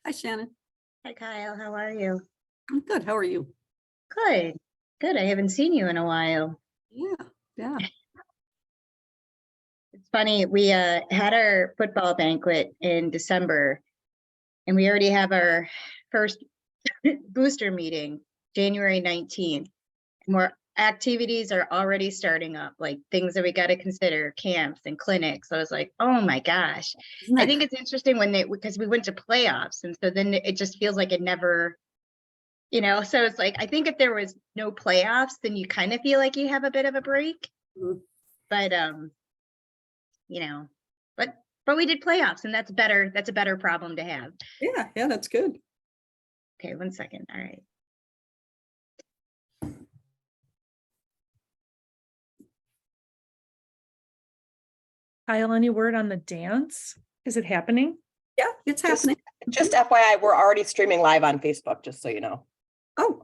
Hi, Shannon. Hi, Kyle. How are you? I'm good. How are you? Good. Good. I haven't seen you in a while. Yeah. It's funny. We had our football banquet in December, and we already have our first booster meeting January 19th. More activities are already starting up, like things that we got to consider, camps and clinics. So I was like, oh my gosh. Isn't I that think it's interesting because we went to playoffs, and so then it just feels like it never, so it's like, I think if there was no playoffs, then you kind of feel like you have a bit of a break. Mhm. But you know, but we did playoffs, and that's better. That's a better problem to have. Yeah, that's good. Okay, 1 second. All right. Kyle, any word on the dance? Is it happening? Yeah, it's happening. Just FYI, we're already streaming live on Facebook, just so you know. Oh.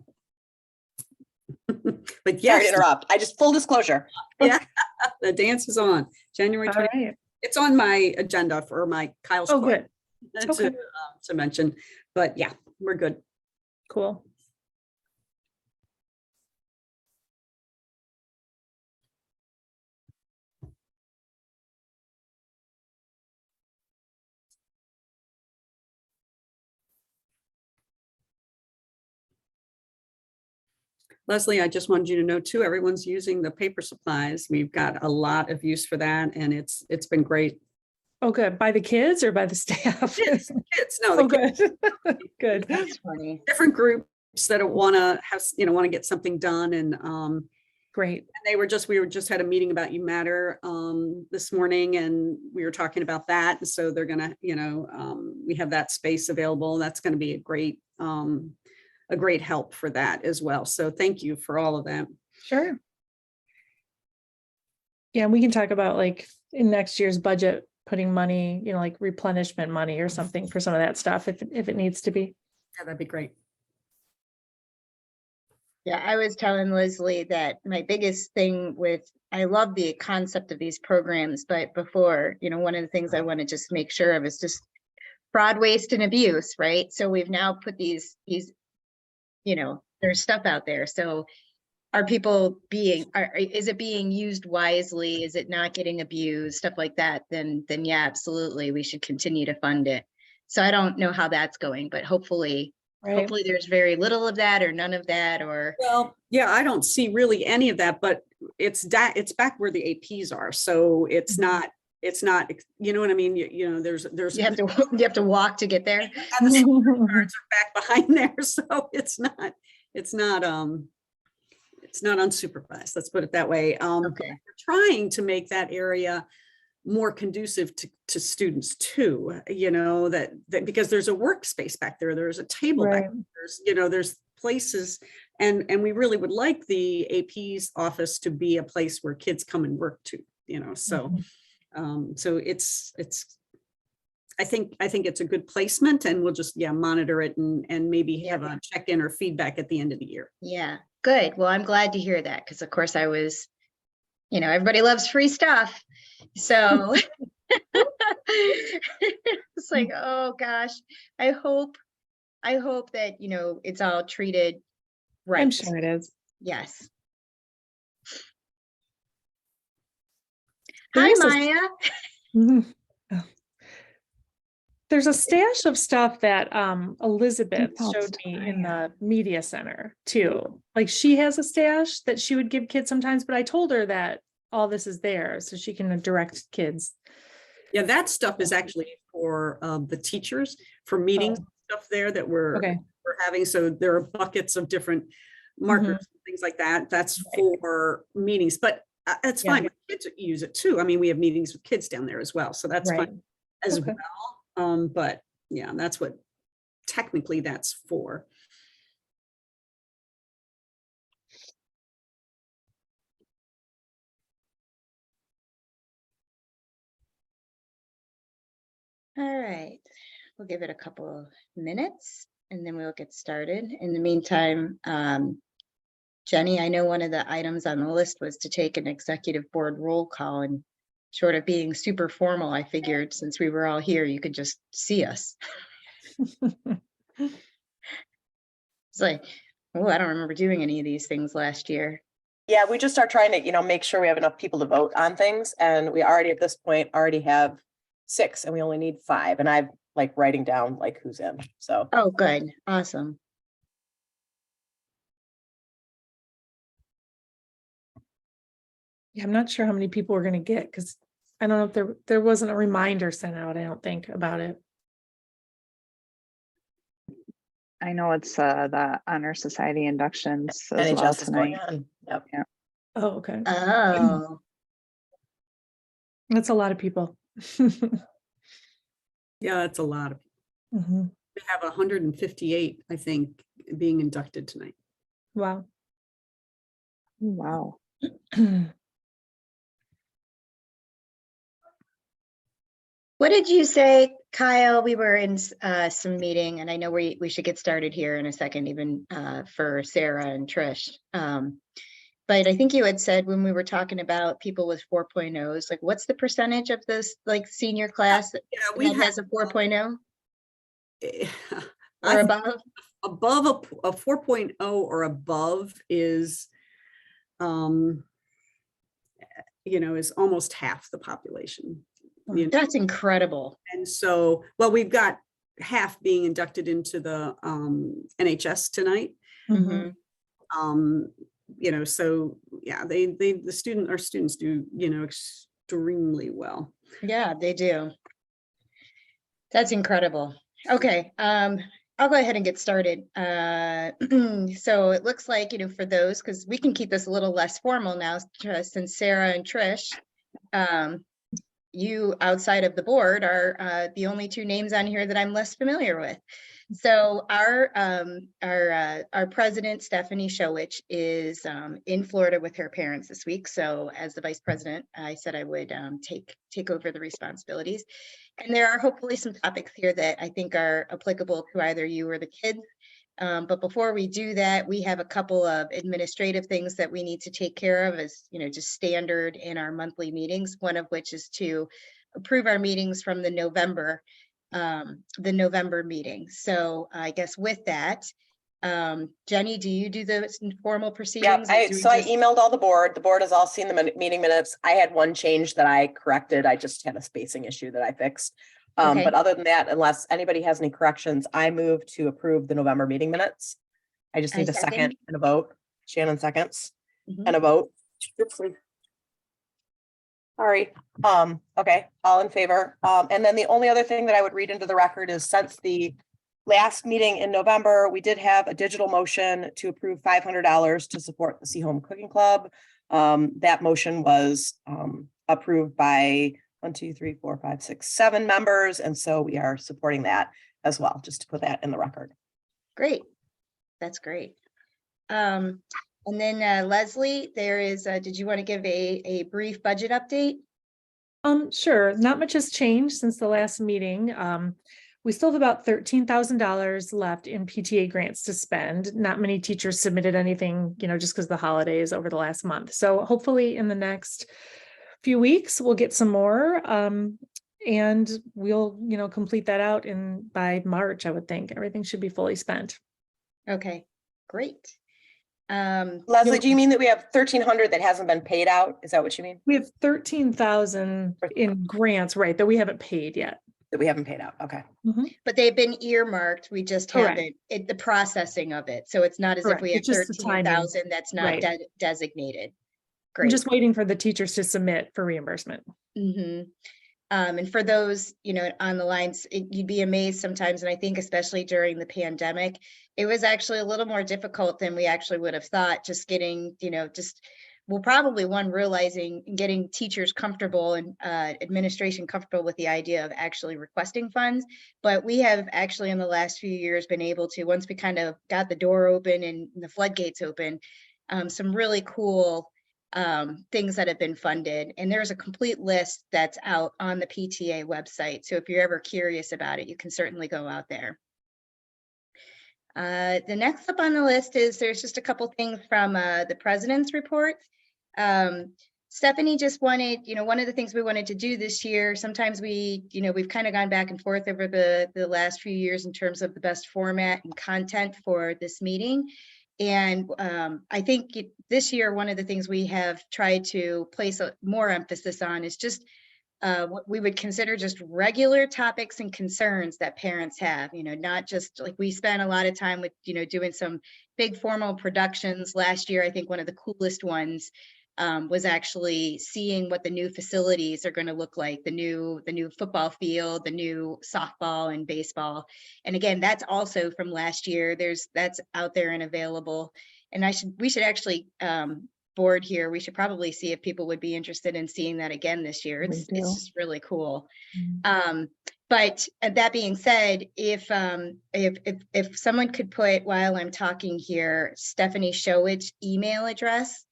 But Sorry to yes, interrupt. I just full disclosure. yeah, the dance is on January All 20th. right. It's on my agenda for my Kyle's Oh, Corner good. Okay. to mention. But yeah, we're good. Cool. Leslie, I just wanted you to know too, everyone's using the paper supplies. We've got a lot of use for that, and it's been great. Oh, good. By the kids or by the staff? Kids, no, the Oh, kids, good. Good. That's funny. different groups that want to have, want to get something done, and Great. we were just had a meeting about You Matter this morning, and we were talking about that. And so they're gonna, we have that space available. That's going to be a great help for that as well. So thank you for all of that. Sure. Yeah, we can talk about like in next year's budget, putting money, like replenishment money or something for some of that stuff if it needs to be. Yeah, that'd be great. Yeah, I was telling Leslie that my biggest thing I love the concept of these programs, but before, one of the things I want to just make sure of is just fraud, waste, and abuse, right? So we've now put these, there's stuff out there. So are people is it being used wisely? Is it not getting abused? Stuff like that, then yeah, absolutely. We should continue to fund it. So I don't know how that's going, but hopefully there's very little of that or none of that, or. Well, yeah, I don't see really any of that, but it's back where the APs are. So it's not, you know what I mean? There's You have to walk to get there. and the cards are back behind there. So it's not unsupervised. Let's put it that way. Okay. We're trying to make that area more conducive to students too, that because there's a workspace back there, there's a table back there, there's places, and we really would like the AP's office to be a place where kids come and work too, so so it's I think it's a good placement, and we'll just monitor it and maybe have a check-in or feedback at the end of the year. Yeah, good. Well, I'm glad to hear that, because of course I was, everybody loves free stuff. So it's like, oh gosh, I hope that, it's all treated right. I'm sure it is. Yes. There Hi, is Maya. Oh. There's a stash of stuff that Elizabeth showed me in the media center too. Like she has a stash that she would give kids sometimes, but I told her that all this is there so she can direct kids. Yeah, that stuff is actually for the teachers, for meetings, stuff there that we're having. So there are buckets of different markers, and things like that. That's for meetings, but it's fine. Kids use it too. I mean, we have meetings with kids down there as well, so that's fine as well. But yeah, that's what technically that's for. All right, we'll give it a couple of minutes and then we'll get started. In the meantime, Jenny, I know one of the items on the list was to take an executive board roll call, and short of being super formal, I figured since we were all here, you could just see us. It's like, oh, I don't remember doing any of these things last year. Yeah, we just are trying to, make sure we have enough people to vote on things. And we already at this point already have 6 and we only need 5. And I've like writing down like who's in. So Oh, good. Awesome. Yeah, I'm not sure how many people we're gonna get because I don't know if there wasn't a reminder sent out, I don't think, about it. I know it's the Honor Society inductions as well NHS is going tonight. on. Yep. Oh, okay. Oh, That's a lot of people. Yeah, that's a lot of, Mhm. we have 158, I think, being inducted tonight. Wow. Wow. what did you say, Kyle? We were in some meeting, and I know we should get started here in a second, even for Sarah and Trish. But I think you had said when we were talking about people with 4.0s, like what's the percentage of this like senior class that Yeah, we have has a 4.0 or I've- above? above a 4.0 or above is, is almost half the population. That's incredible. And so, well, we've got half being inducted into the NHS tonight. Mhm. So yeah, our students do, extremely well. Yeah, they do. That's incredible. Okay, I'll go ahead and get started. So it looks like, for those, because we can keep this a little less formal now, since Sarah and Trish, you outside of the board are the only 2 names on here that I'm less familiar with. So our president, Stephanie Showich, is in Florida with her parents this week. So as the vice president, I said I would take over the responsibilities. And there are hopefully some topics here that I think are applicable to either you or the kids. But before we do that, we have a couple of administrative things that we need to take care of as, just standard in our monthly meetings, one of which is to approve our meetings from the November meeting. So I guess with that, Jenny, do you do the formal Yeah, proceedings? I emailed all the board. The board has all seen the meeting minutes. I had one change that I corrected. I just had a spacing issue that I fixed. Okay. But other than that, unless anybody has any corrections, I move to approve the November meeting minutes. I just I need a second. second and a vote. Shannon seconds Mhm. and a vote. Sorry. Okay, all in favor. And then the only other thing that I would read into the record is since the last meeting in November, we did have a digital motion to approve $500 to support the Seaholm Cooking Club. That motion was approved by 1, 2, 3, 4, 5, 6, 7 members. And so we are supporting that as well, just to put that in the record. Great. That's great. And then Leslie, there is, did you want to give a brief budget update? Sure. Not much has changed since the last meeting. We still have about $13,000 left in PTA grants to spend. Not many teachers submitted anything, just because of the holidays over the last month. So hopefully in the next few weeks, we'll get some more. And we'll, complete that out by March, I would think. Everything should be fully spent. Okay, great. Leslie, do you mean that we have 1,300 that hasn't been paid out? Is that what you mean? We have 13,000 in grants, right, that we haven't paid yet. That we haven't paid out. Okay. But they've been earmarked. We just Correct. haven't, the processing of it. So it's not as Correct. if we have It's just the timing. 13,000 that's not Right. designated. I'm Great. just waiting for the teachers to submit for reimbursement. And for those, on the lines, you'd be amazed sometimes. And I think especially during the pandemic, it was actually a little more difficult than we actually would have thought, just getting, probably realizing and getting teachers comfortable and administration comfortable with the idea of actually requesting funds. But we have actually in the last few years been able to, once we kind of got the door open and the floodgates open, some really cool things that have been funded. And there's a complete list that's out on the PTA website. So if you're ever curious about it, you can certainly go out there. The next up on the list is there's just a couple things from the president's report. Stephanie just wanted, one of the things we wanted to do this year, sometimes we've kind of gone back and forth over the last few years in terms of the best format and content for this meeting. And I think this year, one of the things we have tried to place more emphasis on is just what we would consider just regular topics and concerns that parents have, not just like we spent a lot of time with, doing some big formal productions last year. I think one of the coolest ones was actually seeing what the new facilities are going to look like, the new football field, the new softball and baseball. And again, that's also from last year. That's out there and available. And we should actually board here. We should probably see if people would be interested in seeing that again this year. It's just really cool. But that being said, if someone could put, while I'm talking here, Stephanie Showit's email address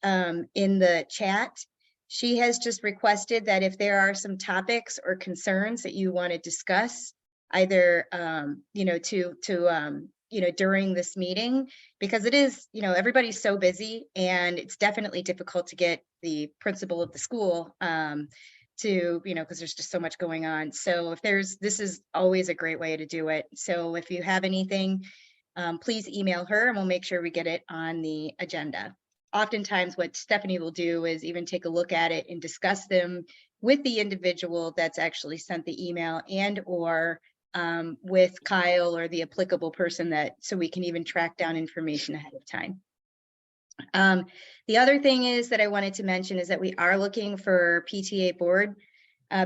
in the chat. She has just requested that if there are some topics or concerns that you want to discuss, either during this meeting, because it is, everybody's so busy, and it's definitely difficult to get the principal of the school to, because there's just so much going on. So this is always a great way to do it. So if you have anything, please email her and we'll make sure we get it on the agenda. Oftentimes what Stephanie will do is even take a look at it and discuss them with the individual that's actually sent the email, and or with Kyle or the applicable person, so we can even track down information ahead of time. The other thing is that I wanted to mention is that we are looking for PTA board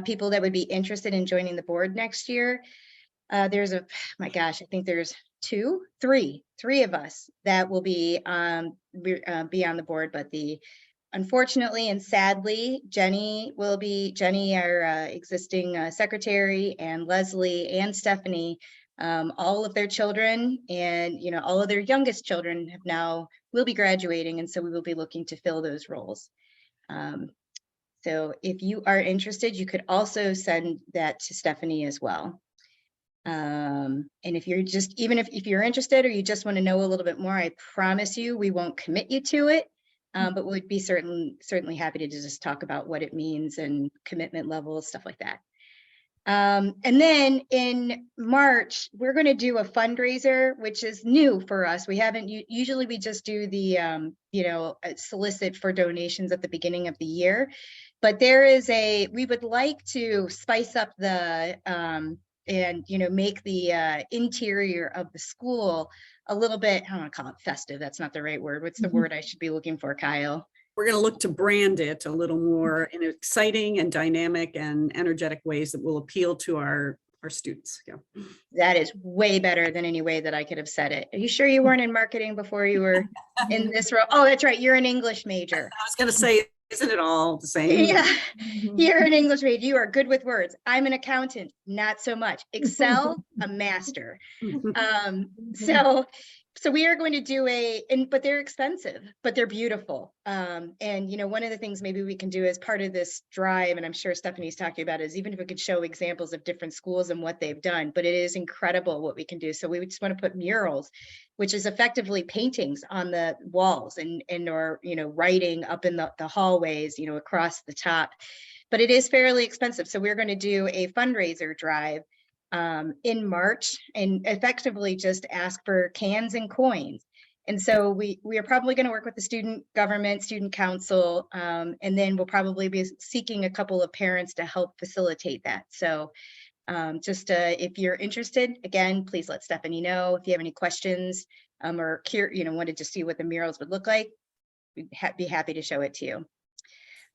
people that would be interested in joining the board next year. There's I think there's three of us that will be on the board, but unfortunately and sadly, Jenny, our existing secretary, and Leslie and Stephanie, all of their children and all of their youngest children will be graduating, and so we will be looking to fill those roles. So if you are interested, you could also send that to Stephanie as well. And if you're if you're interested or you just want to know a little bit more, I promise you we won't commit you to it, but we'd be certainly happy to just talk about what it means and commitment levels, stuff like that. And then in March, we're going to do a fundraiser, which is new for us. We haven't, usually we just do the, solicit for donations at the beginning of the year, but we would like to spice up the, and make the interior of the school a little bit, I don't want to call it festive, that's not the right word. What's the word I should be looking for, Kyle? We're going to look to brand it a little more in exciting and dynamic and energetic ways that will appeal to our students. Yeah. That is way better than any way that I could have said it. Are you sure you weren't in marketing before you were in this role? Oh, that's right. You're an English major. I was going to say, isn't it all the same? Yeah, you're an English major. You are good with words. I'm an accountant, not so much. Excel, a master. So we are going to do but they're expensive, but they're beautiful. And one of the things maybe we can do as part of this drive, and I'm sure Stephanie's talking about, is even if we could show examples of different schools and what they've done, but it is incredible what we can do. So we just want to put murals, which is effectively paintings on the walls or writing up in the hallways, across the top. But it is fairly expensive. So we're going to do a fundraiser drive in March and effectively just ask for cans and coins. And so we are probably going to work with the student government, student council, and then we'll probably be seeking a couple of parents to help facilitate that. So if you're interested, again, please let Stephanie know. If you have any questions or wanted to see what the murals would look like, we'd be happy to show it to you.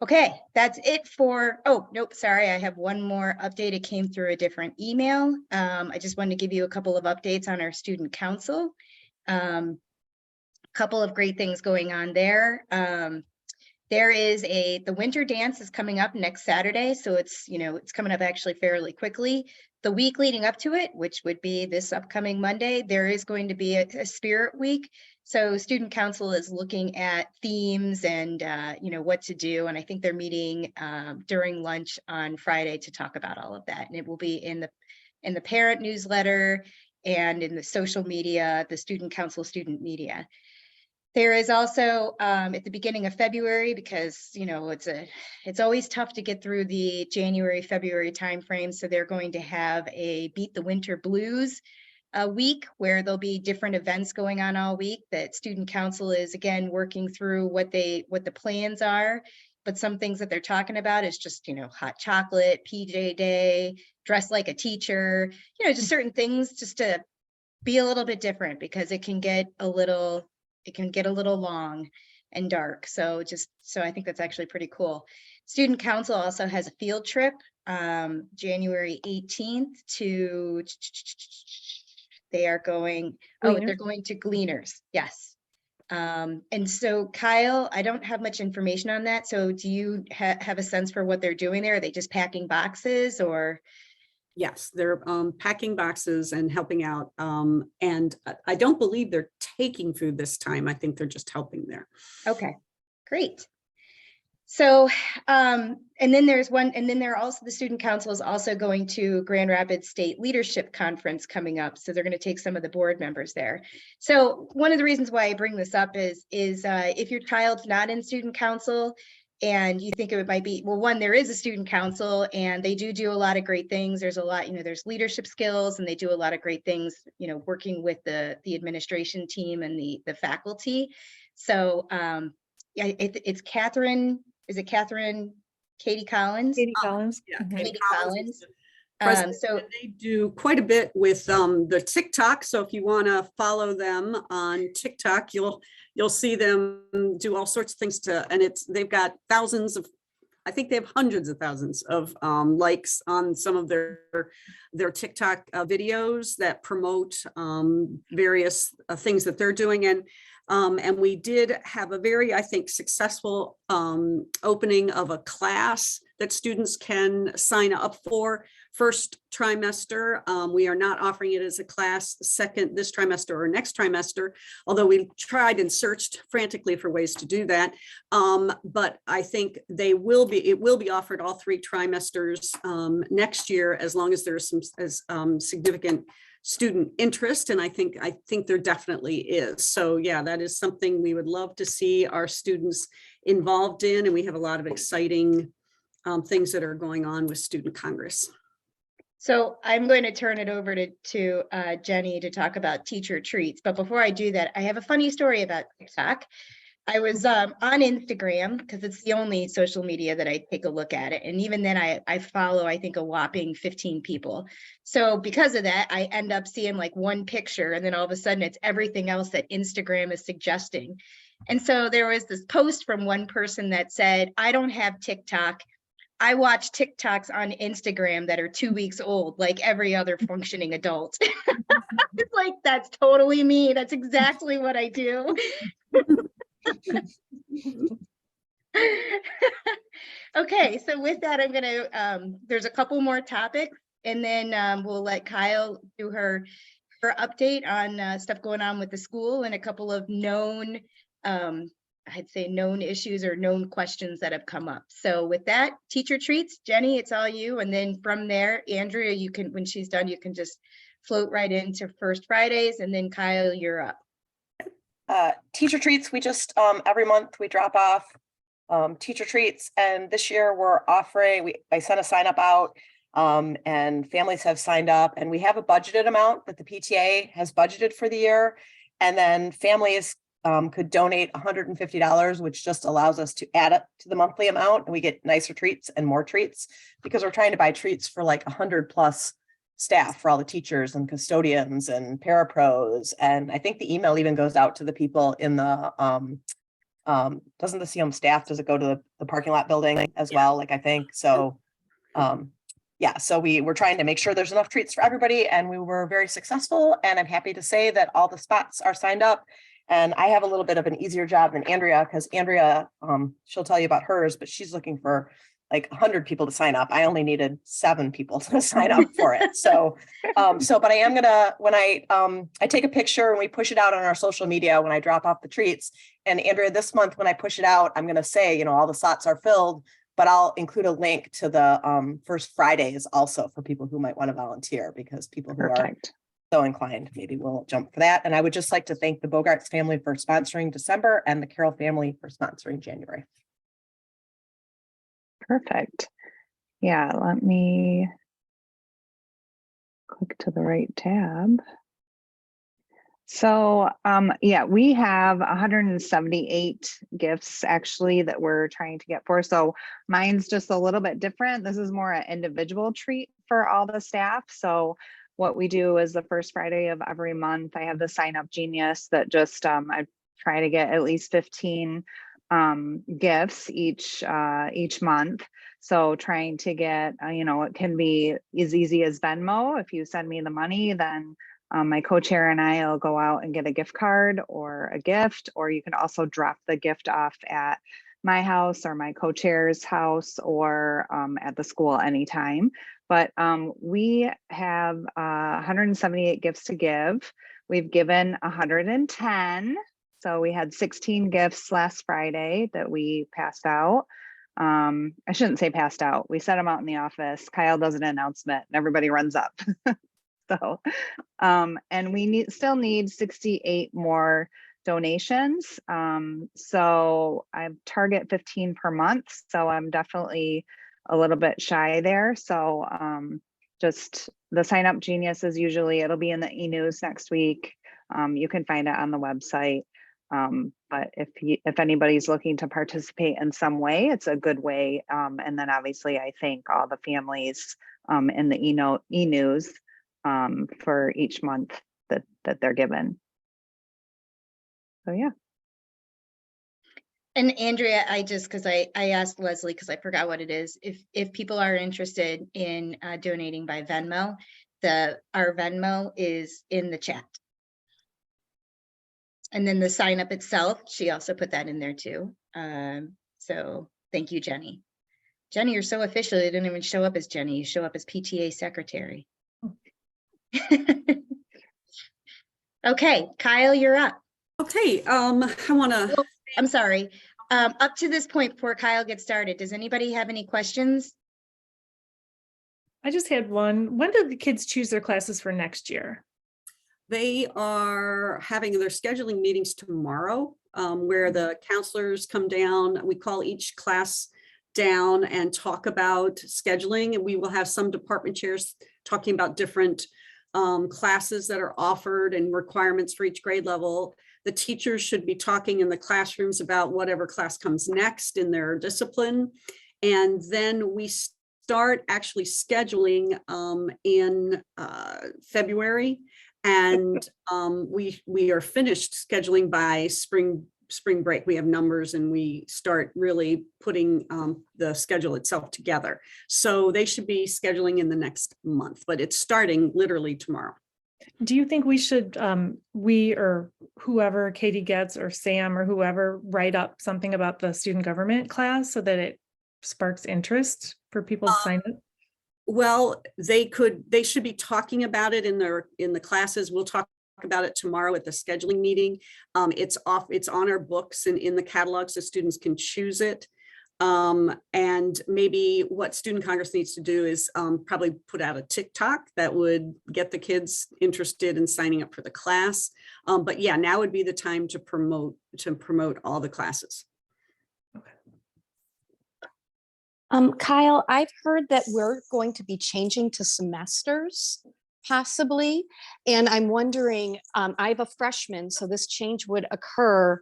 Okay, that's it for, oh, nope, sorry, I have one more update. It came through a different email. I just wanted to give you a couple of updates on our student council. Couple of great things going on there. There is the winter dance is coming up next Saturday. So it's coming up actually fairly quickly. The week leading up to it, which would be this upcoming Monday, there is going to be a spirit week. So student council is looking at themes and what to do. And I think they're meeting during lunch on Friday to talk about all of that. And it will be in the parent newsletter and in the social media, the student council student media. There is also at the beginning of February, because it's always tough to get through the January, February timeframe. So they're going to have a Beat the Winter Blues week where there'll be different events going on all week that student council is again working through what the plans are. But some things that they're talking about is just, hot chocolate, PJ day, dress like a teacher, just certain things just to be a little bit different, because it can get a little long and dark. So I think that's actually pretty cool. Student council also has a field trip January 18th to, they're going to Gleaners. Yes. And so Kyle, I don't have much information on that. So do you have a sense for what they're doing there? Are they just packing boxes or? Yes, they're packing boxes and helping out. And I don't believe they're taking food this time. I think they're just helping there. Okay, great. So, and then there are also, the student council is also going to Grand Rapids State Leadership Conference coming up. So they're going to take some of the board members there. So one of the reasons why I bring this up is if your child's not in student council and you think it might be, well, one, there is a student council and they do a lot of great things. There's a lot, there's leadership skills and they do a lot of great things, working with the administration team and the faculty. So yeah, it's Catherine. Is it Catherine? Katie Collins? Katie Collins. Yeah, Mhm. Katie Katie Collins. Collins. So They do quite a bit with the TikTok. So if you want to follow them on TikTok, you'll see them do all sorts of things and they've got thousands of, I think they have hundreds of thousands of likes on some of their TikTok videos that promote various things that they're doing. And we did have a very, I think, successful opening of a class that students can sign up for first trimester. We are not offering it as a class this trimester or next trimester, although we tried and searched frantically for ways to do that. But I think it will be offered all 3 trimesters next year, as long as there's some significant student interest. And I think there definitely is. So yeah, that is something we would love to see our students involved in. And we have a lot of exciting things that are going on with Student Congress. So I'm going to turn it over to Jenny to talk about teacher treats. But before I do that, I have a funny story about TikTok. I was on Instagram because it's the only social media that I take a look at it. And even then I follow, I think, a whopping 15 people. So because of that, I end up seeing like one picture and then all of a sudden it's everything else that Instagram is suggesting. And so there was this post from one person that said, I don't have TikTok. I watch TikToks on Instagram that are 2 weeks old, like every other functioning adult. It's like, that's totally me. That's exactly what I do. Okay, so with that, I'm gonna, there's a couple more topics and then we'll let Kyle do her update on stuff going on with the school and a couple of known, I'd say known issues or known questions that have come up. So with that, teacher treats, Jenny, it's all you. And then from there, Andrea, you can, when she's done, you can just float right into First Fridays, and then Kyle, you're up. Teacher treats, we just every month we drop off teacher treats, and this year we're offering, I sent a sign up out and families have signed up, and we have a budgeted amount that the PTA has budgeted for the year, and then families could donate $150, which just allows us to add it to the monthly amount, and we get nicer treats and more treats, because we're trying to buy treats for like 100+ staff, for all the teachers and custodians and parapros. And I think the email even goes out to the people in the doesn't the Seaholm staff, does it go to the parking lot building as well? Like, I think so. Yeah, so we're trying to make sure there's enough treats for everybody, and we were very successful. And I'm happy to say that all the spots are signed up. And I have a little bit of an easier job than Andrea, because Andrea, she'll tell you about hers, but she's looking for like 100 people to sign up. I only needed 7 people to sign up for it. So, but I am gonna, when I take a picture and we push it out on our social media when I drop off the treats. And Andrea, this month when I push it out, I'm gonna say, all the slots are filled, but I'll include a link to the First Fridays also for people who might want to volunteer, because people who Perfect. so inclined, maybe we'll jump for that. And I would just like to thank the Bogarts family for sponsoring December and the Carroll family for sponsoring January. Perfect. Yeah, let me click to the right tab. So yeah, we have 178 gifts actually that we're trying to get for. So mine's just a little bit different. This is more an individual treat for all the staff. So what we do is the first Friday of every month, I have the Sign Up Genius that just I try to get at least 15 gifts each month. So trying to get, it can be as easy as Venmo. If you send me the money, then my co-chair and I will go out and get a gift card or a gift, or you can also drop the gift off at my house or my co-chair's house or at the school anytime. But we have 178 gifts to give. We've given 110. So we had 16 gifts last Friday that we passed out. I shouldn't say passed out. We set them out in the office. Kyle does an announcement and everybody runs up. So, and we still need 68 more donations. So I target 15 per month. So I'm definitely a little bit shy there. So just the Sign Up Genius is usually, it'll be in the e-news next week. You can find it on the website. But if anybody's looking to participate in some way, it's a good way. And then obviously I thank all the families in the e-news for each month that they're given. So yeah. And Andrea, because I asked Leslie, because I forgot what it is. If people are interested in donating by Venmo, our Venmo is in the chat. And then the sign up itself, she also put that in there too. So thank you, Jenny. Jenny, you're so official. You didn't even show up as Jenny. You show up as PTA secretary. Okay, Kyle, you're up. Okay, I'm sorry. Up to this point before Kyle gets started, does anybody have any questions? I just had one. When do the kids choose their classes for next year? They are having their scheduling meetings tomorrow, where the counselors come down. We call each class down and talk about scheduling, and we will have some department chairs talking about different classes that are offered and requirements for each grade level. The teachers should be talking in the classrooms about whatever class comes next in their discipline. And then we start actually scheduling in February. And we are finished scheduling by spring break. We have numbers and we start really putting the schedule itself together. So they should be scheduling in the next month, but it's starting literally tomorrow. Do you think we should, we or whoever, Katie gets or Sam or whoever, write up something about the student government class so that it sparks interest for people to sign up? Well, they should be talking about it in the classes. We'll talk about it tomorrow at the scheduling meeting. It's on our books and in the catalog so students can choose it. And maybe what Student Congress needs to do is probably put out a TikTok that would get the kids interested in signing up for the class. But yeah, now would be the time to promote all the classes. Kyle, I've heard that we're going to be changing to semesters, possibly. And I'm wondering, I have a freshman, so this change would occur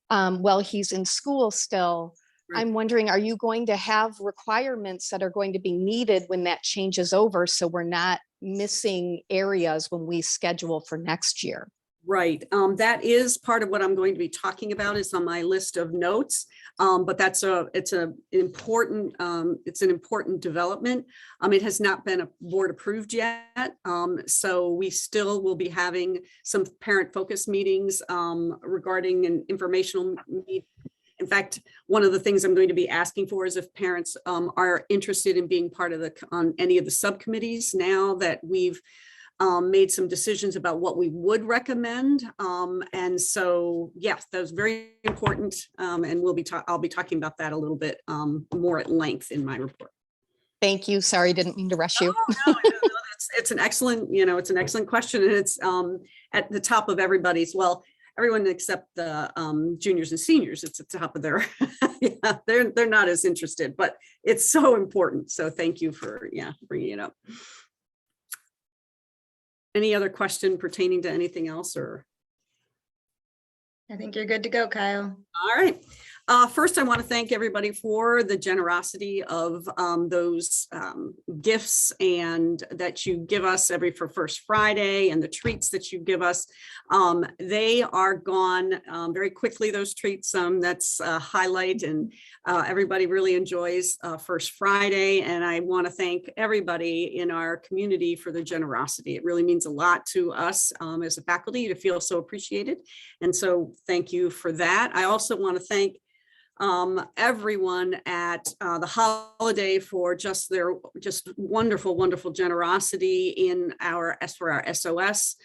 while he's in school still. Right. I'm wondering, are you going to have requirements that are going to be needed when that changes over so we're not missing areas when we schedule for next year? Right. That is part of what I'm going to be talking about. Is on my list of notes. But it's an important development. It has not been board approved yet. So we still will be having some parent focus meetings regarding an informational meeting. In fact, one of the things I'm going to be asking for is if parents are interested in being part of on any of the subcommittees now that we've made some decisions about what we would recommend. And so, yes, that was very important. And I'll be talking about that a little bit more at length in my report. Thank you. Sorry, didn't mean to rush you. No, it's an excellent, you know, it's an excellent question, and it's at the top of everybody's, well, everyone except the juniors and seniors, it's at the top of their, yeah, they're not as interested, but it's so important. So thank you for, yeah, bringing it up. Any other question pertaining to anything else, or? I think you're good to go, Kyle. All right. First, I want to thank everybody for the generosity of those gifts and that you give us for First Friday, and the treats that you give us. They are gone very quickly, those treats. That's a highlight, and everybody really enjoys First Friday. And I want to thank everybody in our community for their generosity. It really means a lot to us as a faculty to feel so appreciated. And so thank you for that. I also want to thank everyone at the holiday for just their wonderful generosity in our SOS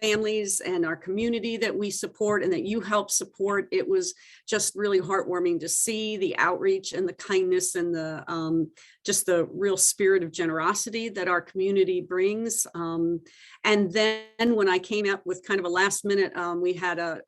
families and our community that we support and that you help support. It was just really heartwarming to see the outreach and the kindness and the just the real spirit of generosity that our community brings. And then when I came up with kind of a last minute, we had a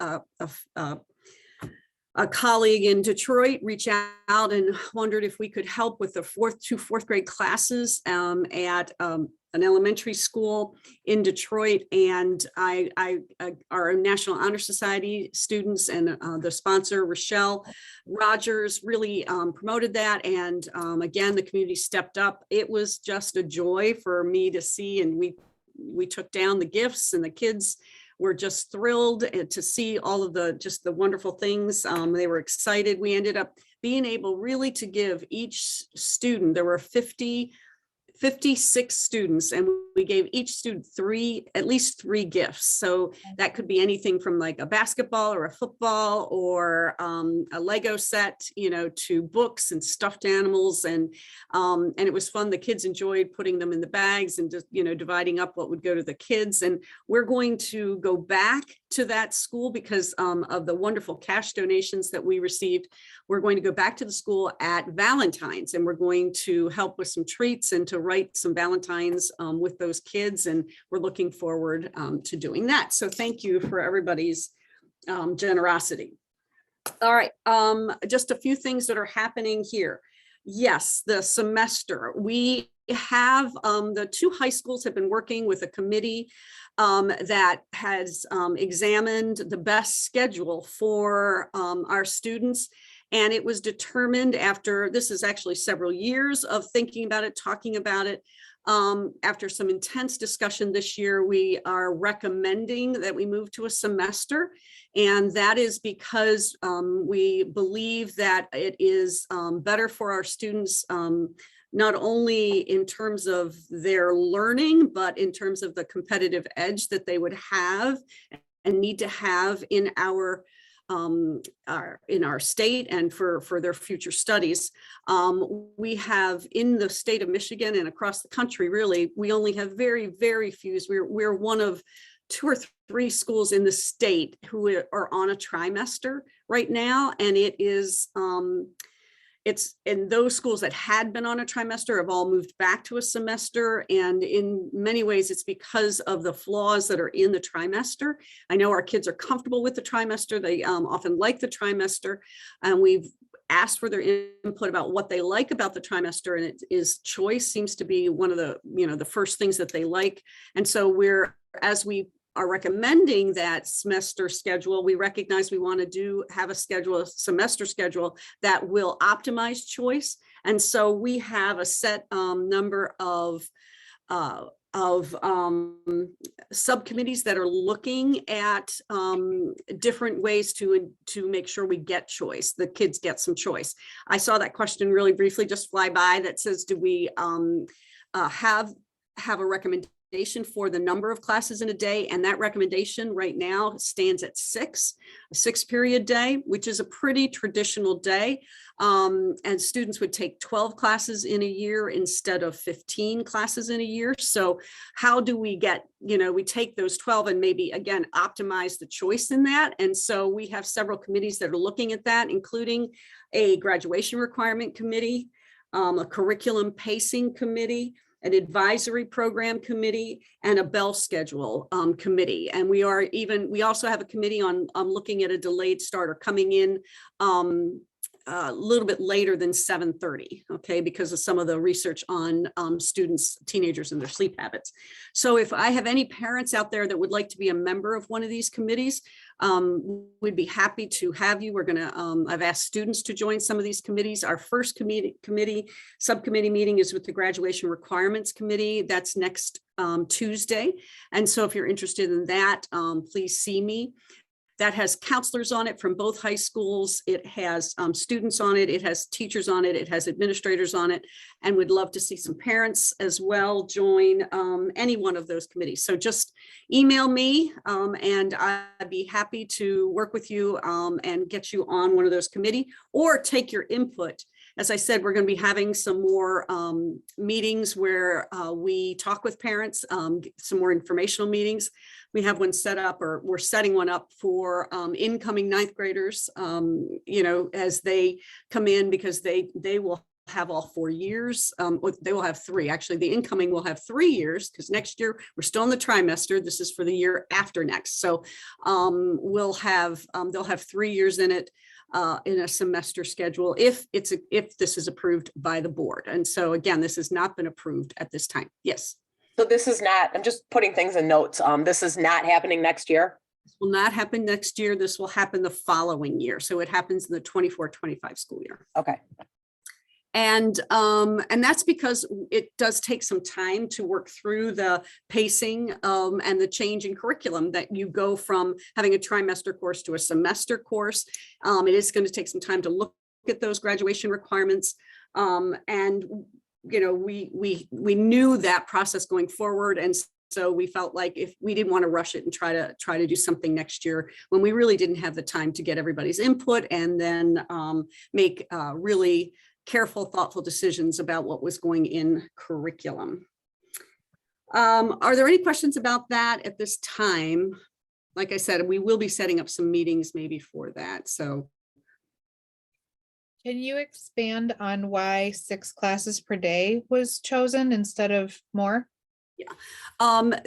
colleague in Detroit reach out and wondered if we could help with the two fourth grade classes at an elementary school in Detroit. And our National Honor Society students and the sponsor, Rochelle Rogers, really promoted that. And again, the community stepped up. It was just a joy for me to see. And we took down the gifts, and the kids were just thrilled to see all of the wonderful things. They were excited. We ended up being able really to give each student, there were 56 students, and we gave each student at least three gifts. So that could be anything from like a basketball or a football or a Lego set, you know, to books and stuffed animals. And it was fun. The kids enjoyed putting them in the bags and just, you know, dividing up what would go to the kids. And we're going to go back to that school because of the wonderful cash donations that we received. We're going to go back to the school at Valentine's, and we're going to help with some treats and to write some Valentines with those kids. And we're looking forward to doing that. So thank you for everybody's generosity. All right, just a few things that are happening here. Yes, the semester. We have the two high schools have been working with a committee that has examined the best schedule for our students. And it was determined after, this is actually several years of thinking about it, talking about it. After some intense discussion this year, we are recommending that we move to a semester. And that is because we believe that it is better for our students, not only in terms of their learning, but in terms of the competitive edge that they would have and need to have in our state and for their future studies. We have in the state of Michigan and across the country, really, we only have very few. We're one of 2 or 3 schools in the state who are on a trimester right now, and it is it's in those schools that had been on a trimester have all moved back to a semester. And in many ways, it's because of the flaws that are in the trimester. I know our kids are comfortable with the trimester. They often like the trimester. And we've asked for their input about what they like about the trimester. And it is choice seems to be one of the, you know, the first things that they like. And so as we are recommending that semester schedule, we recognize we want to have a semester schedule that will optimize choice. And so we have a set number of subcommittees that are looking at different ways to make sure we get choice, the kids get some choice. I saw that question really briefly just fly by that says, do we have a recommendation for the number of classes in a day? And that recommendation right now stands at 6, a 6-period day, which is a pretty traditional day. And students would take 12 classes in a year instead of 15 classes in a year. So how do we get, we take those 12 and maybe again, optimize the choice in that. And so we have several committees that are looking at that, including a graduation requirement committee, a curriculum pacing committee, an advisory program committee, and a bell schedule committee. And we also have a committee on looking at a delayed start or coming in a little bit later than 7:30, okay, because of some of the research on students, teenagers, and their sleep habits. So if I have any parents out there that would like to be a member of one of these committees, we'd be happy to have you. We're gonna, I've asked students to join some of these committees. Our first subcommittee meeting is with the Graduation Requirements Committee. That's next Tuesday. And so if you're interested in that, please see me. That has counselors on it from both high schools. It has students on it. It has teachers on it. It has administrators on it, and we'd love to see some parents as well join any one of those committees. So just email me and I'd be happy to work with you and get you on one of those committee or take your input. As I said, we're going to be having some more meetings where we talk with parents, some more informational meetings. We have one set up, or we're setting one up for incoming ninth graders, as they come in, because they will have all 4 years. They will have 3. Actually, the incoming will have 3 years, because next year we're still in the trimester. This is for the year after next. So they'll have 3 years in it. In a semester schedule, if this is approved by the board. And so again, this has not been approved at this time. Yes. So this is not, I'm just putting things in notes. This is not happening next year. This will not happen next year. This will happen the following year. So it happens in the 24-25 school year. Okay. And that's because it does take some time to work through the pacing and the change in curriculum, that you go from having a trimester course to a semester course. It is going to take some time to look at those graduation requirements. And we knew that process going forward. And so we felt like if we didn't want to rush it and try to do something next year when we really didn't have the time to get everybody's input and then make really careful, thoughtful decisions about what was going in curriculum. Are there any questions about that at this time? Like I said, we will be setting up some meetings maybe for that. So. Can you expand on why 6 classes per day was chosen instead of more? Yeah.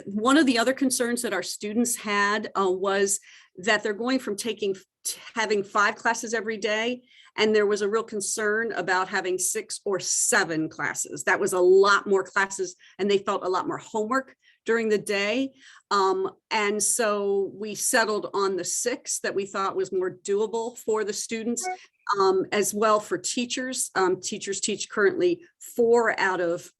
One of the other concerns that our students had was that they're going from having 5 classes every day. And there was a real concern about having 6 or 7 classes. That was a lot more classes, and they felt a lot more homework during the day. And so we settled on the 6 that we thought was more doable for the students, as well for teachers. Teachers teach currently 4 out of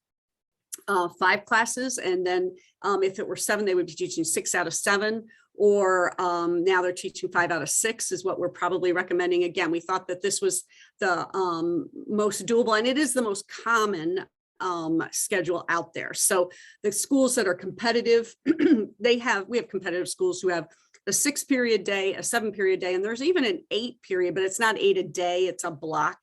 5 classes. And then if it were 7, they would be teaching 6 out of 7. Or now they're teaching 5 out of 6 is what we're probably recommending. Again, we thought that this was the most doable, and it is the most common schedule out there. So the schools that are competitive, we have competitive schools who have a 6-period day, a 7-period day, and there's even an 8-period, but it's not 8 a day, it's a block.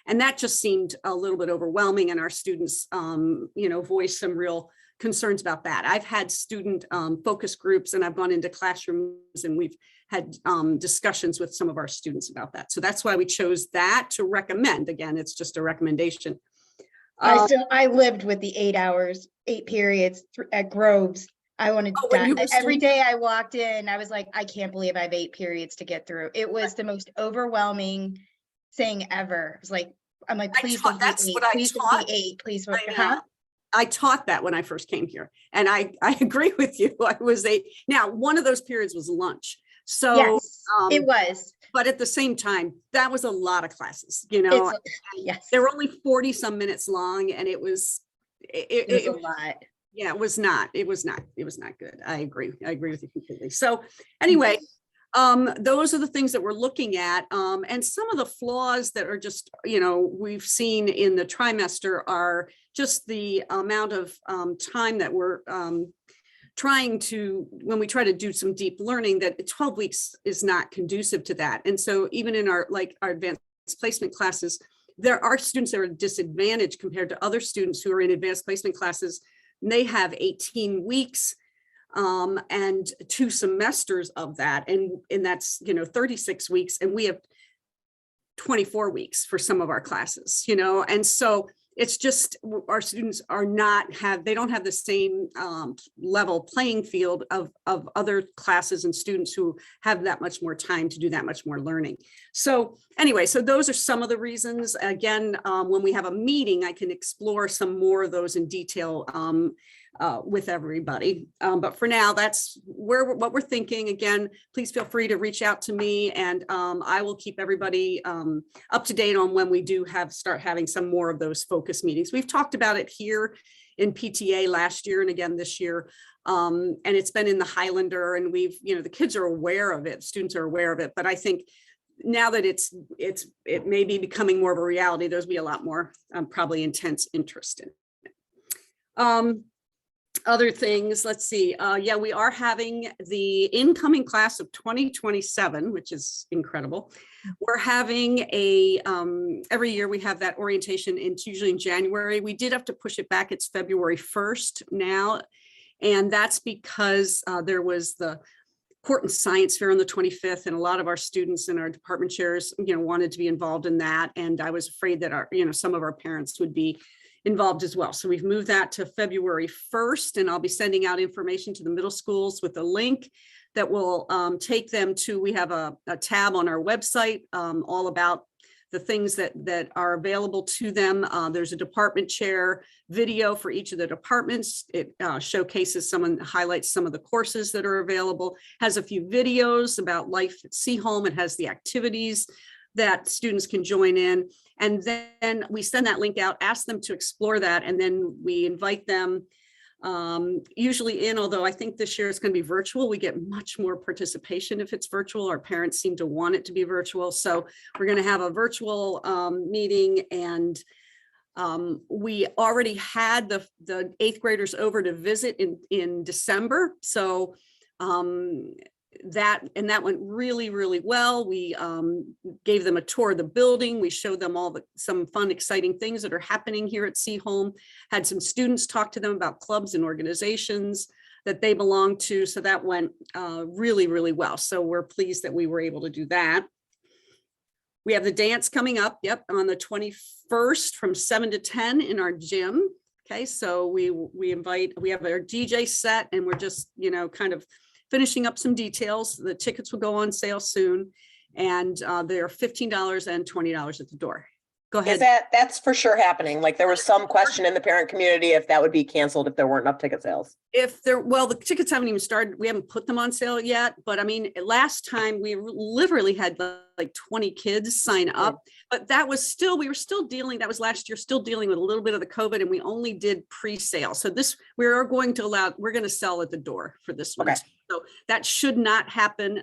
And that just seemed a little bit overwhelming, and our students, voiced some real concerns about that. I've had student focus groups, and I've gone into classrooms, and we've had discussions with some of our students about that. So that's why we chose that to recommend. Again, it's just a recommendation. I lived with the 8 hours, 8 periods at Groves. I wanted every day I walked in, I was like, I can't believe I have 8 periods to get through. It was the most overwhelming thing ever. It was like, I'm like, please don't be 8, please don't be 8, please. I taught that when I first came here, and I agree with you. I was 8. Now, one of those periods was lunch. So yes, it was. But at the same time, that was a lot of classes, yes. They were only 40 some minutes long, and it was a lot. Yeah, it was not good. I agree with you completely. So anyway, those are the things that we're looking at. And some of the flaws that are just, we've seen in the trimester are just the amount of time that we're when we try to do some deep learning, that 12 weeks is not conducive to that. And so even in our advanced placement classes, there are students that are disadvantaged compared to other students who are in advanced placement classes. And they have 18 weeks and 2 semesters of that. And that's, 36 weeks. And we have 24 weeks for some of our classes, and so it's just our students are they don't have the same level playing field of other classes and students who have that much more time to do that much more learning. So anyway, so those are some of the reasons. Again, when we have a meeting, I can explore some more of those in detail with everybody. But for now, that's what we're thinking. Again, please feel free to reach out to me, and I will keep everybody up to date on when we do start having some more of those focus meetings. We've talked about it here in PTA last year and again this year. And it's been in the Highlander, and the kids are aware of it, students are aware of it, but I think now that it may be becoming more of a reality, there's be a lot more probably intense interest in it. Other things, let's see. Yeah, we are having the incoming class of 2027, which is incredible. We're having every year we have that orientation. It's usually in January. We did have to push it back. It's February 1st now. And that's because there was the Court and Science Fair on the 25th, and a lot of our students and our department chairs, wanted to be involved in that. And I was afraid that some of our parents would be involved as well. So we've moved that to February 1st, and I'll be sending out information to the middle schools with a link that will take them to, we have a tab on our website all about the things that are available to them. There's a department chair video for each of the departments. It showcases highlights some of the courses that are available, has a few videos about life at Seaholm. It has the activities that students can join in. And then we send that link out, ask them to explore that, and then we invite them usually in, although I think this year it's going to be virtual. We get much more participation if it's virtual. Our parents seem to want it to be virtual. So we're going to have a virtual meeting, and we already had the 8th graders over to visit in December. So that went really, really well. We gave them a tour of the building. We showed them some fun, exciting things that are happening here at Seaholm. Had some students talk to them about clubs and organizations that they belong to. So that went really, really well. So we're pleased that we were able to do that. We have the dance coming up, on the 21st from 7 to 10 in our gym. Okay, so we have our DJ set, and we're just, kind of finishing up some details. The tickets will go on sale soon, and they're $15 and $20 at the door. Go ahead. That's for sure happening? Like, there was some question in the parent community if that would be canceled if there weren't enough ticket sales. The tickets haven't even started. We haven't put them on sale yet, but I mean, last time we literally had like 20 kids sign up, but we were still dealing, that was last year, still dealing with a little bit of the COVID, and we only did pre-sale. So we're going to sell at the door for this one. Okay. So that should not happen.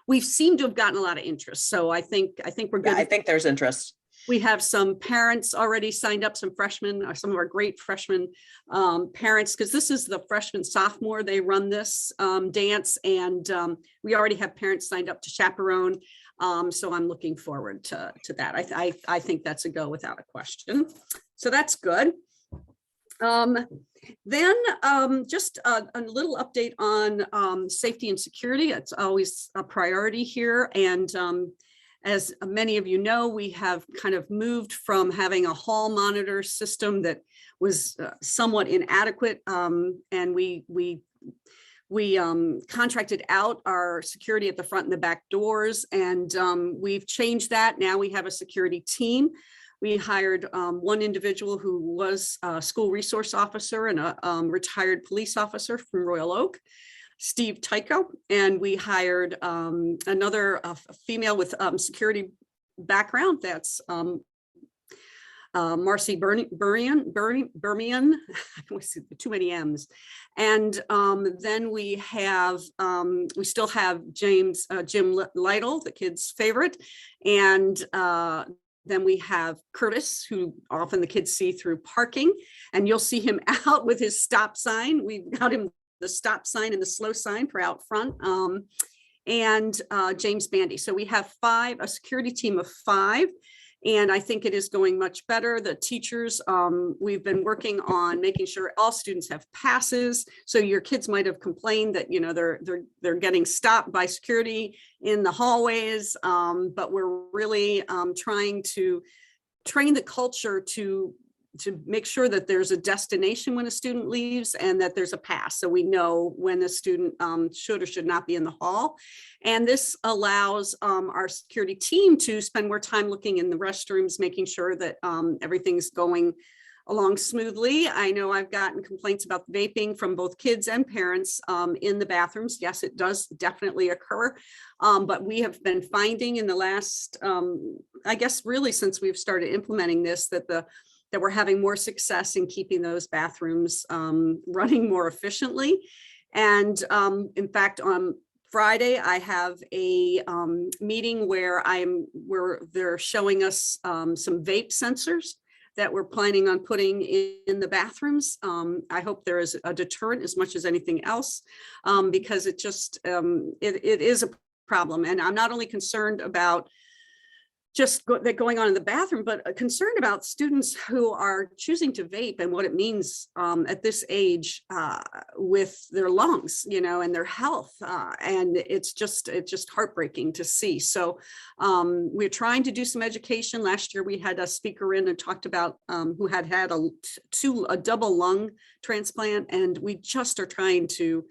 We seem to have gotten a lot of interest. So I think we're good. Yeah, I think there's interest. We have some parents already signed up, some freshmen, some of our great freshman parents, because this is the freshman sophomore. They run this dance, and we already have parents signed up to chaperone. So I'm looking forward to that. I think that's a go without a question. So that's good. Then just a little update on safety and security. It's always a priority here. And as many of you know, we have kind of moved from having a hall monitor system that was somewhat inadequate. And we contracted out our security at the front and the back doors. And we've changed that. Now we have a security team. We hired one individual who was a school resource officer and a retired police officer from Royal Oak, Steve Tycho, and we hired another female with security background. That's Marcy Bermian. Too many M's. And then we still have Jim Lytle, the kid's favorite, and then we have Curtis, who often the kids see through parking, and you'll see him out with his stop sign. We've got him the stop sign and the slow sign for out front, and James Bandy. So we have a security team of 5, and I think it is going much better. The teachers, we've been working on making sure all students have passes. So your kids might have complained that they're getting stopped by security in the hallways, but we're really trying to train the culture to make sure that there's a destination when a student leaves and that there's a pass. So we know when a student should or should not be in the hall. And this allows our security team to spend more time looking in the restrooms, making sure that everything's going along smoothly. I know I've gotten complaints about vaping from both kids and parents in the bathrooms. Yes, it does definitely occur. But we have been finding in the last, I guess really since we've started implementing this, that we're having more success in keeping those bathrooms running more efficiently. And in fact, on Friday, I have a meeting where they're showing us some vape sensors that we're planning on putting in the bathrooms. I hope there is a deterrent as much as anything else, because it just, it is a problem. And I'm not only concerned about just that going on in the bathroom, but concerned about students who are choosing to vape and what it means at this age with their lungs, and their health. And it's just heartbreaking to see. So we're trying to do some education. Last year, we had a speaker in and talked about who had a double lung transplant. And we just are trying to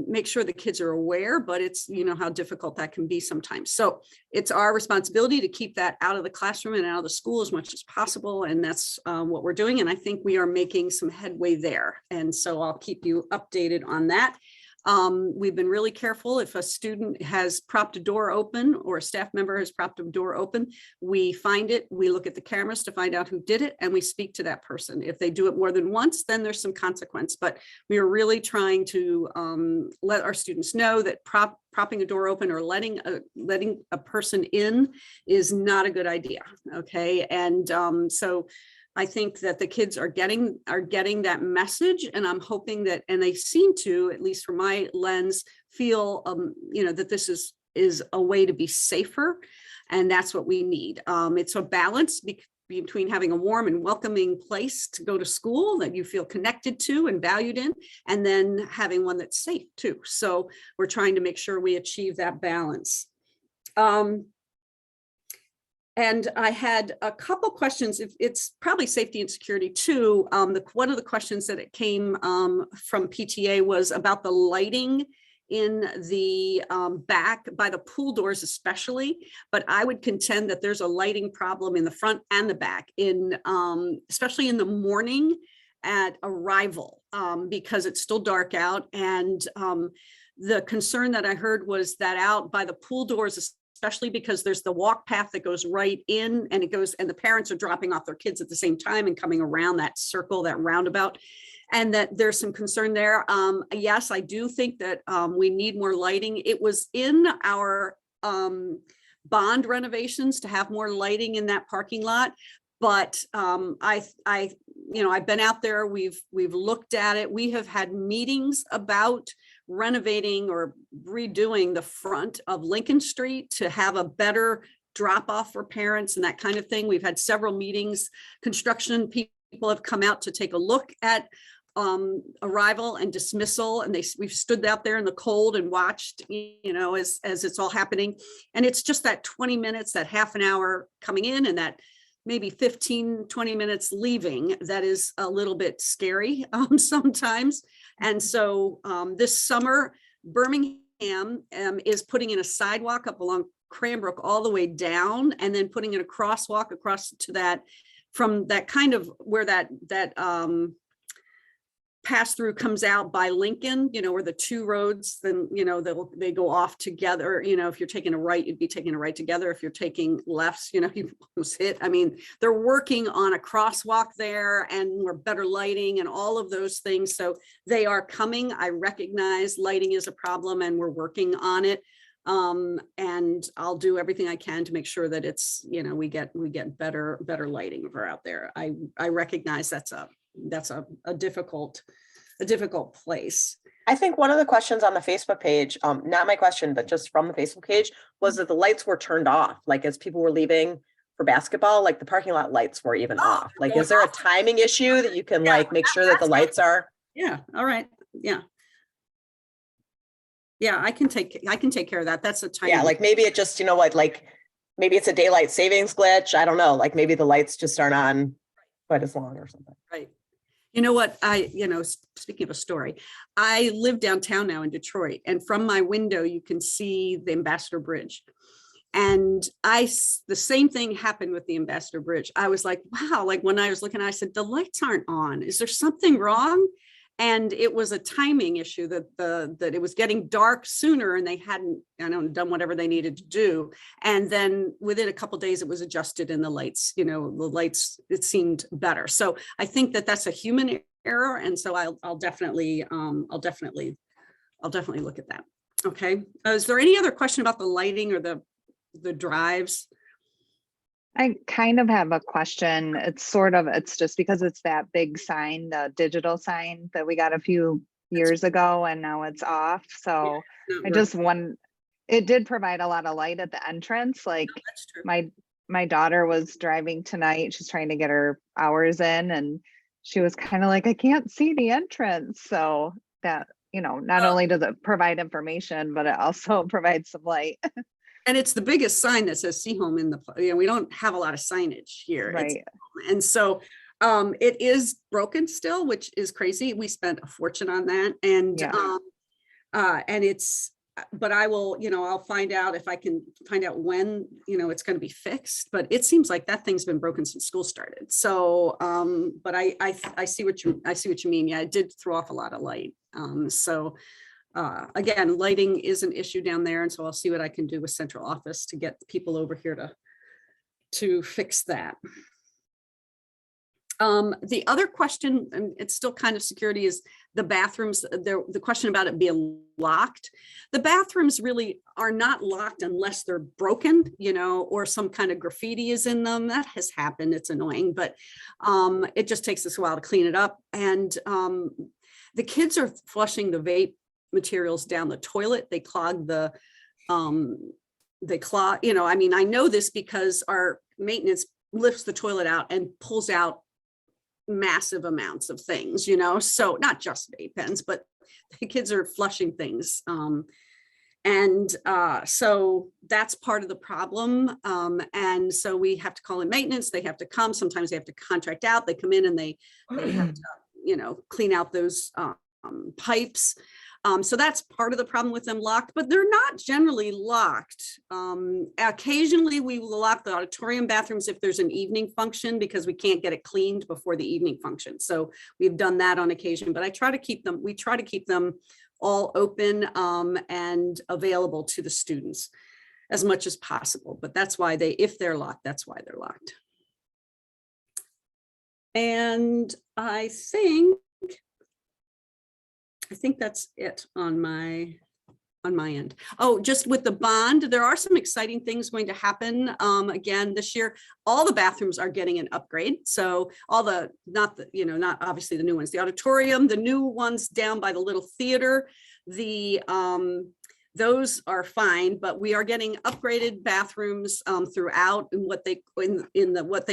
make sure the kids are aware, but it's, how difficult that can be sometimes. So it's our responsibility to keep that out of the classroom and out of the school as much as possible. And that's what we're doing. And I think we are making some headway there. And so I'll keep you updated on that. We've been really careful. If a student has propped a door open or a staff member has propped a door open, we find it, we look at the cameras to find out who did it, and we speak to that person. If they do it more than once, then there's some consequence. But we are really trying to let our students know that propping a door open or letting a person in is not a good idea. Okay. And so I think that the kids are getting that message, and I'm hoping that, and they seem to, at least from my lens, feel, that this is a way to be safer, and that's what we need. It's a balance between having a warm and welcoming place to go to school that you feel connected to and valued in, and then having one that's safe too. So we're trying to make sure we achieve that balance. And I had a couple questions. It's probably safety and security too. One of the questions that it came from PTA was about the lighting in the back by the pool doors especially, but I would contend that there's a lighting problem in the front and the back, especially in the morning at arrival, because it's still dark out. And the concern that I heard was that out by the pool doors, especially because there's the walk path that goes right in, and the parents are dropping off their kids at the same time and coming around that circle, that roundabout, and that there's some concern there. Yes, I do think that we need more lighting. It was in our bond renovations to have more lighting in that parking lot, but I've been out there, we've looked at it. We have had meetings about renovating or redoing the front of Lincoln Street to have a better drop off for parents and that kind of thing. We've had several meetings. Construction people have come out to take a look at arrival and dismissal, and we've stood out there in the cold and watched, as it's all happening. And it's just that 20 minutes, that half an hour coming in, and that maybe 15-20 minutes leaving, that is a little bit scary sometimes. And so this summer, Birmingham is putting in a sidewalk up along Cranbrook all the way down, and then putting in a crosswalk across to that, from that kind of where that pass through comes out by Lincoln, where the two roads, then, they go off together. If you're taking a right, you'd be taking a right together. If you're taking lefts, you almost hit. I mean, they're working on a crosswalk there and more better lighting and all of those things. So they are coming. I recognize lighting is a problem and we're working on it. And I'll do everything I can to make sure that it's, we get better lighting if we're out there. I recognize that's a difficult place. I think one of the questions on the Facebook page, not my question, but just from the Facebook page, was that the lights were turned off. Like as people were leaving for basketball, like the parking lot lights were even off. Like, is there a timing issue that you can make sure that the lights are? Yeah. All right. Yeah. Yeah, I can take care of that. That's a time. Yeah, like maybe it just, like maybe it's a daylight savings glitch. I don't know, like maybe the lights just aren't on quite as long or something. Right. You know what, speaking of a story, I live downtown now in Detroit, and from my window, you can see the Ambassador Bridge. And the same thing happened with the Ambassador Bridge. I was like, wow, like when I was looking, I said, the lights aren't on. Is there something wrong? And it was a timing issue that it was getting dark sooner and they hadn't, done whatever they needed to do. And then within a couple of days, it was adjusted and the lights, it seemed better. So I think that that's a human error. And so I'll definitely look at that. Okay. Is there any other question about the lighting or the drives? I kind of have a question. It's just because it's that big sign, the digital sign that we got a few years ago and now it's off. So it did provide a lot of light at the entrance. Like That's true. my daughter was driving tonight. She's trying to get her hours in and she was kind of like, I can't see the entrance. So that, not only does it provide information, but it also provides some light. And it's the biggest sign that says Seaholm in we don't have a lot of signage here. Right. And so it is broken still, which is crazy. We spent a fortune on that. And but I will, I'll find out if I can find out when, it's going to be fixed, but it seems like that thing's been broken since school started. So, but I see what you mean. Yeah, it did throw off a lot of light. Again, lighting is an issue down there. And so I'll see what I can do with central office to get people over here to fix that. The other question, and it's still kind of security, is the bathrooms. The question about it being locked. The bathrooms really are not locked unless they're broken, or some kind of graffiti is in them. That has happened. It's annoying, but it just takes us a while to clean it up. And the kids are flushing the vape materials down the toilet. They clog I know this because our maintenance lifts the toilet out and pulls out massive amounts of things, so not just vape pens, but the kids are flushing things. So that's part of the problem. And so we have to call in maintenance. They have to come. Sometimes they have to contract out. They come in and they have to, clean out those pipes. So that's part of the problem with them locked, but they're not generally locked. Occasionally we will lock the auditorium bathrooms if there's an evening function because we can't get it cleaned before the evening function. So we've done that on occasion, but we try to keep them all open and available to the students as much as possible. But that's why if they're locked, that's why they're locked. And I think that's it on my end. Oh, just with the bond, there are some exciting things going to happen. Again, this year, all the bathrooms are getting an upgrade. So not obviously the new ones, the auditorium, the new ones down by the little theater, those are fine, but we are getting upgraded bathrooms throughout in what they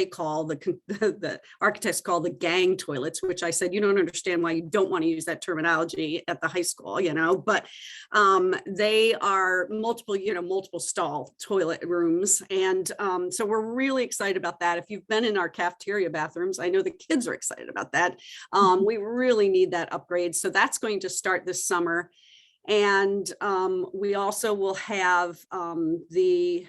call the architects call the gang toilets, which I said, you don't understand why you don't want to use that terminology at the high school, but they are multiple stall toilet rooms. And so we're really excited about that. If you've been in our cafeteria bathrooms, I know the kids are excited about that. We really need that upgrade. So that's going to start this summer. And we also will have the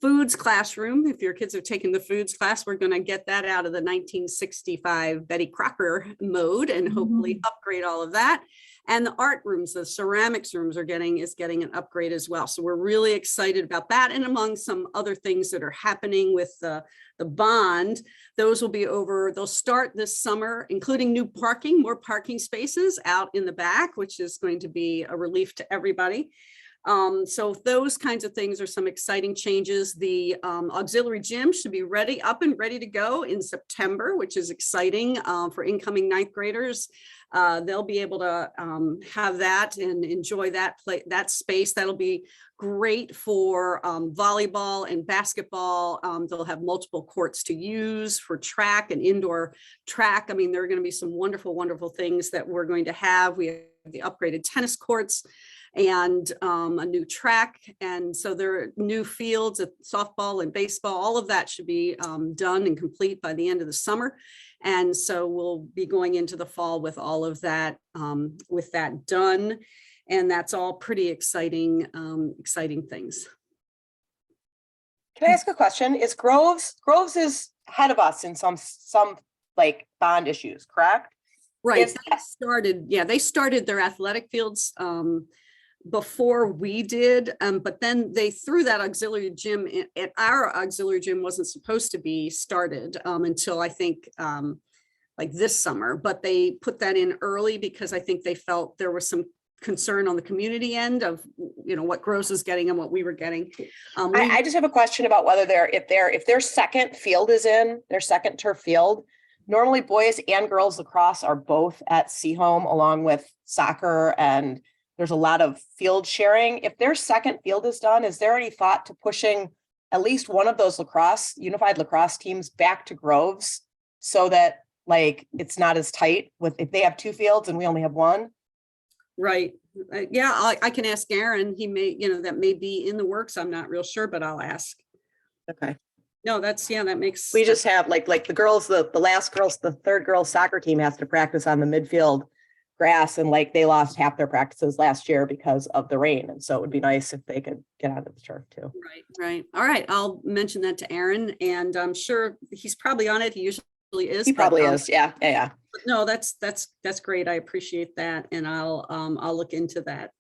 foods classroom. If your kids are taking the foods class, we're going to get that out of the 1965 Betty Crocker mode and hopefully upgrade all of that. And the art rooms, the ceramics rooms is getting an upgrade as well. So we're really excited about that. And among some other things that are happening with the bond, those will be over, they'll start this summer, including more parking spaces out in the back, which is going to be a relief to everybody. So those kinds of things are some exciting changes. The auxiliary gym should be up and ready to go in September, which is exciting for incoming ninth graders. They'll be able to have that and enjoy that space. That'll be great for volleyball and basketball. They'll have multiple courts to use for track and indoor track. I mean, there are going to be some wonderful, wonderful things that we're going to have. We the upgraded tennis courts and a new track. And so there are new fields of softball and baseball. All of that should be done and complete by the end of the summer. And so we'll be going into the fall with all of that, done. And that's all pretty exciting, exciting things. Can I ask a question? Is Groves is ahead of us in some like bond issues, correct? Right. Is They started their athletic fields before we did, but then they threw that auxiliary gym in, and our auxiliary gym wasn't supposed to be started until I think like this summer, but they put that in early because I think they felt there was some concern on the community end of, you know, what Groves was getting and what we were getting. I just have a question about whether if their second field is in, their second turf field, normally boys and girls lacrosse are both at Seaholm along with soccer, and there's a lot of field sharing. If their second field is done, is there any thought to pushing at least one of those unified lacrosse teams back to Groves so that like it's not as tight with if they have two fields and we only have one? Right. Yeah, I can ask Aaron. He may, you know, that may be in the works. I'm not real sure, but I'll ask. Okay. No, that makes. We just have like the girls, the third girls soccer team has to practice on the midfield grass, and like they lost half their practices last year because of the rain. And so it would be nice if they could get onto the turf too. Right. All right. I'll mention that to Aaron, and I'm sure he's probably on it. He usually is. He probably is. Yeah. No, that's great. I appreciate that. And I'll look into that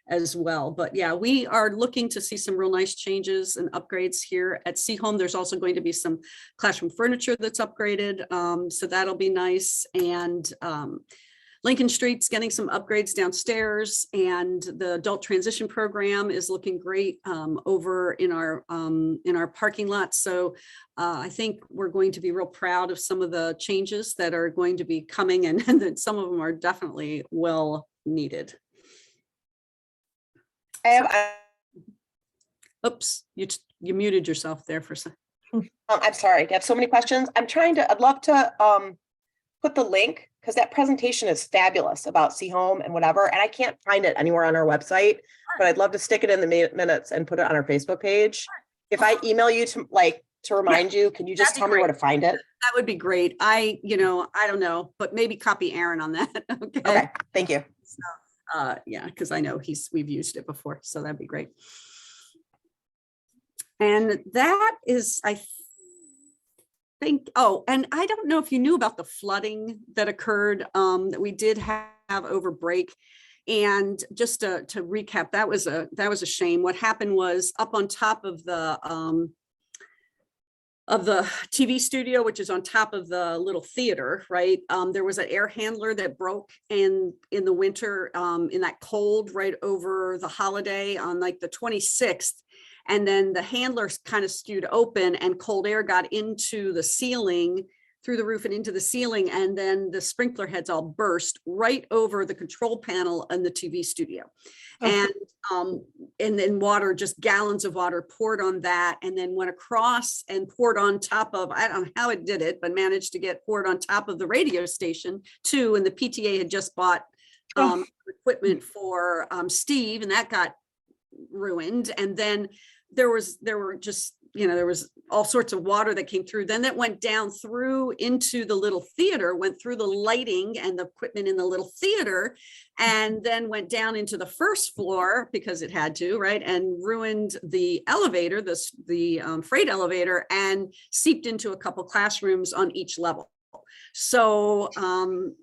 as well. But yeah, we are looking to see some real nice changes and upgrades here at Seaholm. There's also going to be some classroom furniture that's upgraded. So that'll be nice. And Lincoln Street's getting some upgrades downstairs, and the adult transition program is looking great over in our parking lot. So I think we're going to be real proud of some of the changes that are going to be coming, and that some of them are definitely well needed. Oops, you muted yourself there for a second. I'm sorry. I have so many questions. I'd love to put the link, because that presentation is fabulous about Seaholm and whatever, and I can't find it anywhere on our website, but I'd love to stick it in the minutes and put it on our Facebook page. If I email you to remind you, can you just tell me where to find it? That would be great. I don't know, but maybe copy Aaron on that. Okay, thank you. Yeah, because I know we've used it before, so that'd be great. And that is, I think, and I don't know if you knew about the flooding that occurred that we did have over break. And just to recap, that was a shame. What happened was up on top of the TV studio, which is on top of the little theater, right? There was an air handler that broke in the winter, in that cold right over the holiday on like the 26th. And then the handlers kind of stewed open, and cold air got into the ceiling, through the roof and into the ceiling. And then the sprinkler heads all burst right over the control panel in the TV studio. And then water, just gallons of water poured on that, and then went across and poured on top of, I don't know how it did it, but managed to get poured on top of the radio station too. And the PTA had just bought equipment for Steve, and that got ruined. And then there was all sorts of water that came through. Then that went down through into the little theater, went through the lighting and the equipment in the little theater, and then went down into the first floor because it had to, right? And ruined the elevator, the freight elevator, and seeped into a couple classrooms on each level. So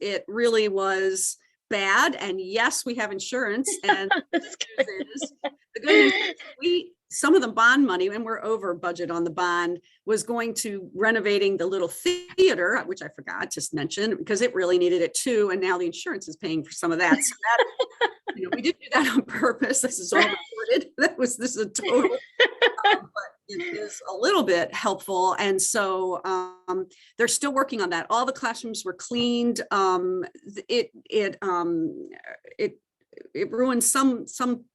it really was bad. And yes, we have insurance. And the good news is some of the bond money, and we're over budget on the bond, was going to renovating the little theater, which I forgot to mention because it really needed it too. And now the insurance is paying for some of that. So that, we didn't do that on purpose. This is all recorded. This is a total, but it is a little bit helpful. And so they're still working on that. All the classrooms were cleaned. it ruined some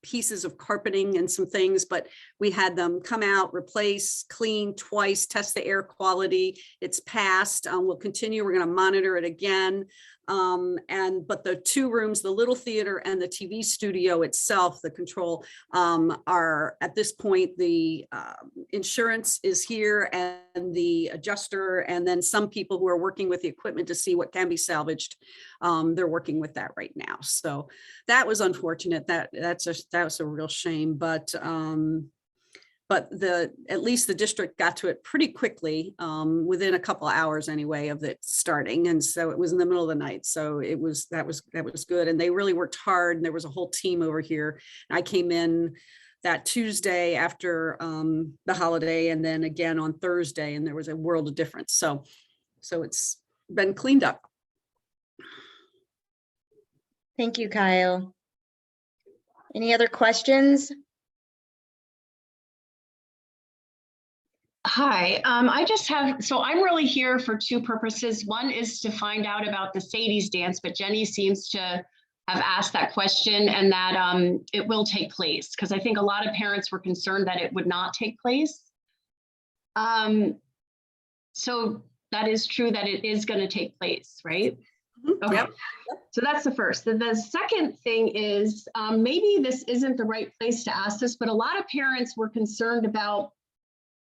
pieces of carpeting and some things, but we had them come out, replace, clean twice, test the air quality. It's passed. We'll continue. We're going to monitor it again. But the two rooms, the little theater and the TV studio itself, the control, are at this point, the insurance is here and the adjuster, and then some people who are working with the equipment to see what can be salvaged. They're working with that right now. So that was unfortunate. That was a real shame, but at least the district got to it pretty quickly, within a couple of hours anyway of it starting. And so it was in the middle of the night. So that was good. And they really worked hard. And there was a whole team over here. I came in that Tuesday after the holiday, and then again on Thursday, and there was a world of difference. So it's been cleaned up. Thank you, Kyle. Any other questions? Hi, I just have, so I'm really here for two purposes. One is to find out about the Sadie's dance, but Jenny seems to have asked that question, and that it will take place, because I think a lot of parents were concerned that it would not take place. So that is true, that it is going to take place, right? Okay. Yep. So that's the first. The second thing is, maybe this isn't the right place to ask this, but a lot of parents were concerned about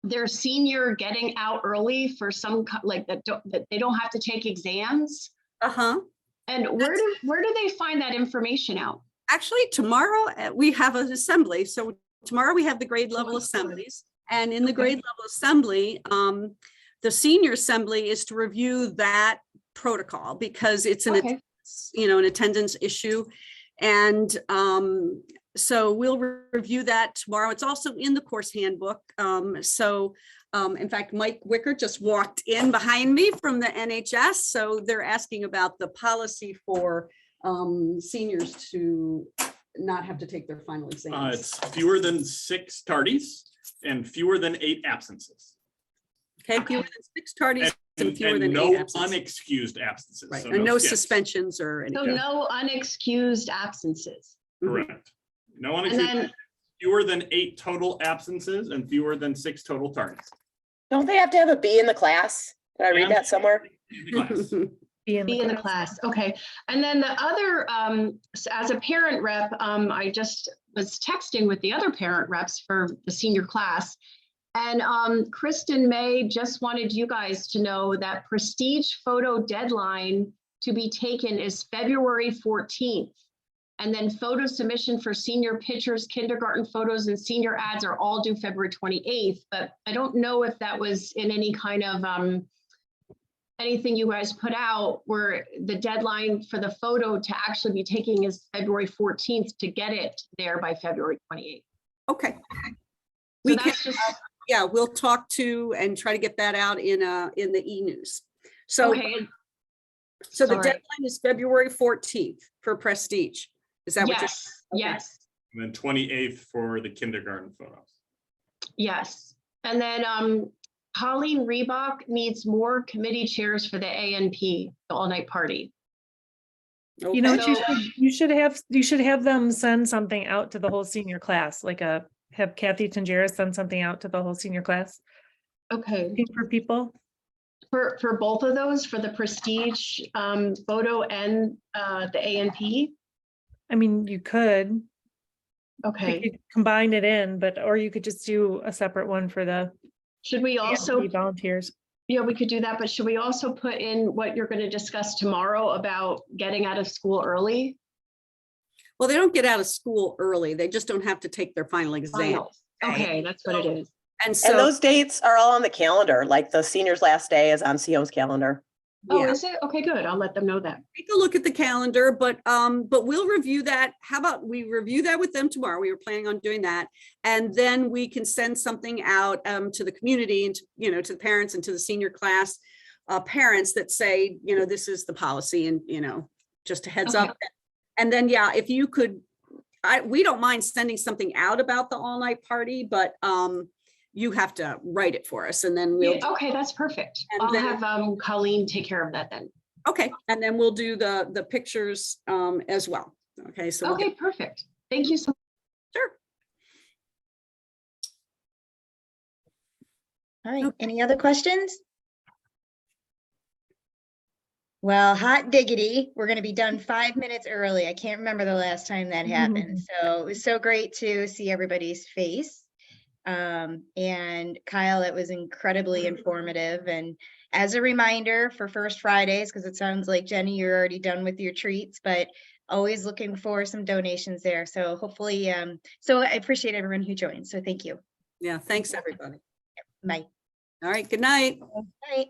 their senior getting out early for some, like that they don't have to take exams. And where do they find that information out? Actually, tomorrow we have an assembly. So tomorrow we have the grade level assemblies, and in the grade level assembly, the senior assembly is to review that protocol, because it's an an attendance issue. And so we'll review that tomorrow. It's also in the course handbook. In fact, Mike Wicker just walked in behind me from the NHS. So they're asking about the policy for seniors to not have to take their final exams. It's fewer than 6 tardies and fewer than 8 absences. Okay, fewer than 6 tardies and fewer than 8 no absences. unexcused absences. Right, So and no skips. suspensions or anything. So no unexcused absences. Correct. No And unexcused. then, Fewer than 8 total absences and fewer than 6 total tardies. Don't they have to have a B in the class? Did I read that somewhere? Class. be in the class. Okay. And then the other, as a parent rep, I just was texting with the other parent reps for the senior class. And Kristen May just wanted you guys to know that prestige photo deadline to be taken is February 14th. And then photo submission for senior pictures, kindergarten photos, and senior ads are all due February 28th. But I don't know if that was in any kind of anything you guys put out, where the deadline for the photo to actually be taking is February 14th to get it there by February 28th. Okay. So We that's can, just, yeah, we'll talk to and try to get that out in the e-news. So, okay. so the All right. deadline is February 14th for Prestige. Is that what you're? Yes, yes, And then 28th for the kindergarten photos. yes. And then Colleen Reebok needs more committee chairs for the ANP, the all-night party. You know what Okay. you should have them send something out to the whole senior class, like have Kathy Tangeris send something out to the whole senior class. Okay, Looking for people. for both of those, for the prestige photo and the ANP. I mean, you could Okay, combine it in, or you could just do a separate one for the should we also, volunteers. yeah, we could do that, but should we also put in what you're going to discuss tomorrow about getting out of school early? Well, they don't get out of school early. They just don't have to take their final exam. Finals. Okay, that's what it is. And so, And those dates are all on the calendar, like the senior's last day is on CO's calendar. Oh, yeah, is it? Okay, good. I'll let them know that. take a look at the calendar, but we'll review that. How about we review that with them tomorrow? We were planning on doing that. And then we can send something out to the community and, to the parents and to the senior class parents that say, this is the policy and, just a heads Okay. up. And then, yeah, if you could, we don't mind sending something out about the all night party, but you have to write it for us and then we'll, Yeah, okay, that's perfect. And I'll then- have Colleen take care of that then. okay. And then we'll do the pictures as well. Okay, so we'll Okay, perfect. Thank you so sure. All right, Okay. any other questions? Well, hot diggity, we're gonna be done 5 minutes early. I can't remember the last time that happened. So it was so great to see everybody's face. And Kyle, it was incredibly informative. And as a reminder for First Fridays, because it sounds like Jenny, you're already done with your treats, but always looking for some donations there. So hopefully, so I appreciate everyone who joined. So thank you. Yeah, thanks, everybody. Bye. All right, good night. Bye.